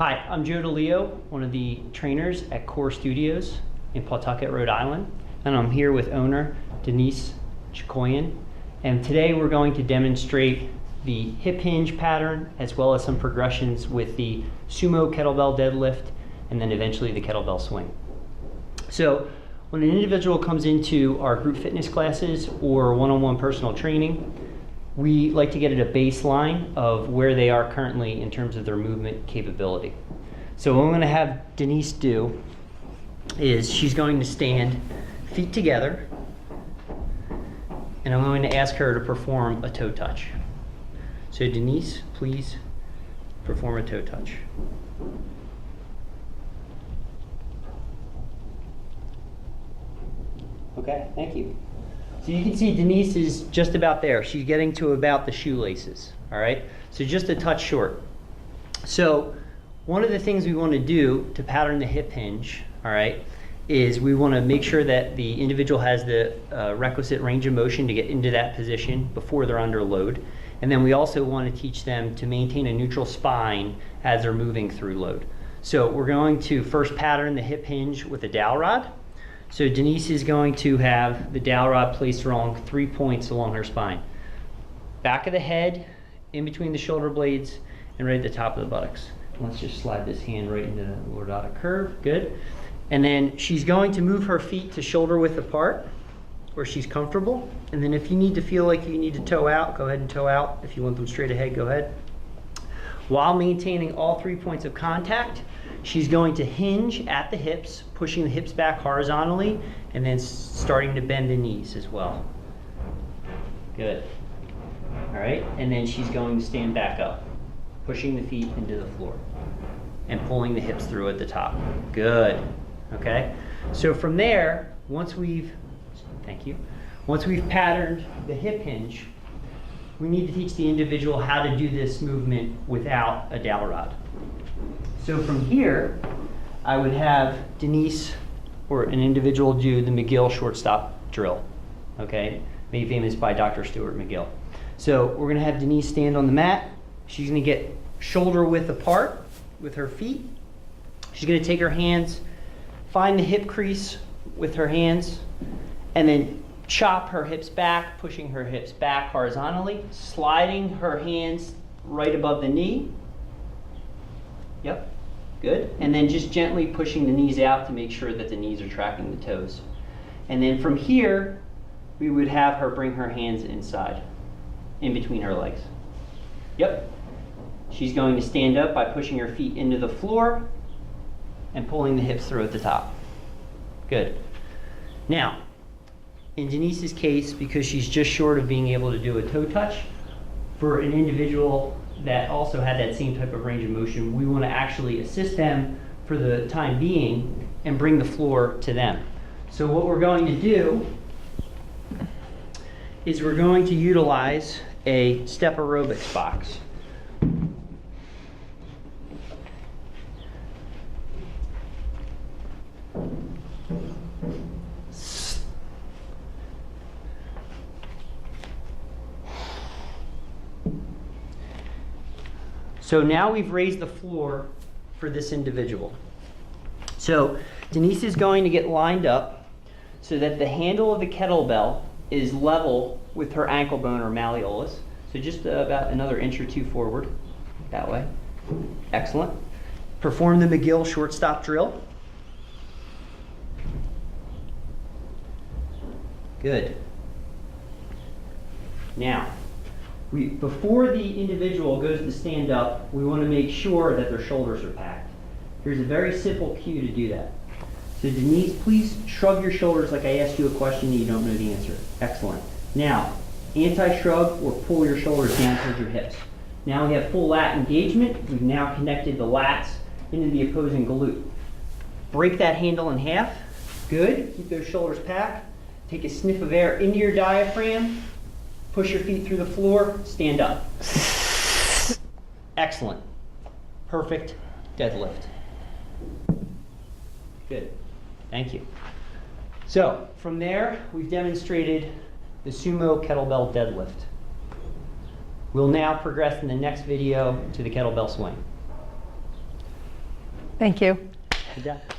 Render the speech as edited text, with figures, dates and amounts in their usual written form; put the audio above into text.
Hi, I'm Joe DeLeo, one of the trainers at Core Studios in Pawtucket, Rhode Island, and I'm here with owner Denise Chikoyan. And today we're going to demonstrate the hip hinge pattern as well as some progressions with the sumo kettlebell deadlift and then eventually the kettlebell swing. So when an individual comes into our group fitness classes or one-on-one personal training, we like to get at a baseline of where they are currently in terms of their movement capability. So what I'm going to have Denise do is she's going to stand feet together, and I'm going to ask her to perform a toe touch. So Denise, please perform a toe touch. Okay, thank you. So you can see Denise is just about there. She's getting to about the shoelaces, all right? So just a touch short. So one of the things we want to do to pattern the hip hinge, all right, is we want to make sure that the individual has the requisite range of motion to get into that position before they're under load. And then we also want to teach them to maintain a neutral spine as they're moving through load. So we're going to first pattern the hip hinge with a dowel rod. So Denise is going to have the dowel rod placed along 3 points along her spine. Back of the head, in between the shoulder blades, and right at the top of the buttocks. Let's just slide this hand right into the lordotic curve, good. And then she's going to move her feet to shoulder width apart, where she's comfortable. And then if you need to feel like you need to toe out, go ahead and toe out. If you want them straight ahead, go ahead. While maintaining all 3 points of contact, she's going to hinge at the hips, pushing the hips back horizontally, and then starting to bend the knees as well. Good. All right, and then she's going to stand back up, pushing the feet into the floor, and pulling the hips through at the top. Good. Okay, so from there, once we've patterned the hip hinge, we need to teach the individual how to do this movement without a dowel rod. So from here, I would have Denise or an individual do the McGill shortstop drill, okay? Made famous by Dr. Stuart McGill. So we're gonna have Denise stand on the mat. She's gonna get shoulder width apart with her feet. She's gonna take her hands, find the hip crease with her hands, and then chop her hips back, pushing her hips back horizontally, sliding her hands right above the knee. Yep, good. And then just gently pushing the knees out to make sure that the knees are tracking the toes. And then from here, we would have her bring her hands inside, in between her legs. Yep. She's going to stand up by pushing her feet into the floor and pulling the hips through at the top. Good. Now, in Denise's case, because she's just short of being able to do a toe touch, for an individual that also had that same type of range of motion, we want to actually assist them for the time being and bring the floor to them. So what we're going to do is we're going to utilize a step aerobics box. So now we've raised the floor for this individual. So Denise is going to get lined up so that the handle of the kettlebell is level with her ankle bone or malleolus. So just about another inch or two forward, that way. Excellent. Perform the McGill shortstop drill. Good. Now, before the individual goes to stand up, we want to make sure that their shoulders are packed. Here's a very simple cue to do that. So Denise, please shrug your shoulders like I asked you a question and you don't know the answer. Excellent. Now, anti-shrug or pull your shoulders down towards your hips. Now we have full lat engagement. We've now connected the lats into the opposing glute. Break that handle in half. Good. Keep those shoulders packed. Take a sniff of air into your diaphragm. Push your feet through the floor, stand up. Excellent. Perfect deadlift. Good. Thank you. So from there, we've demonstrated the sumo kettlebell deadlift. We'll now progress in the next video to the kettlebell swing. Thank you. Good job.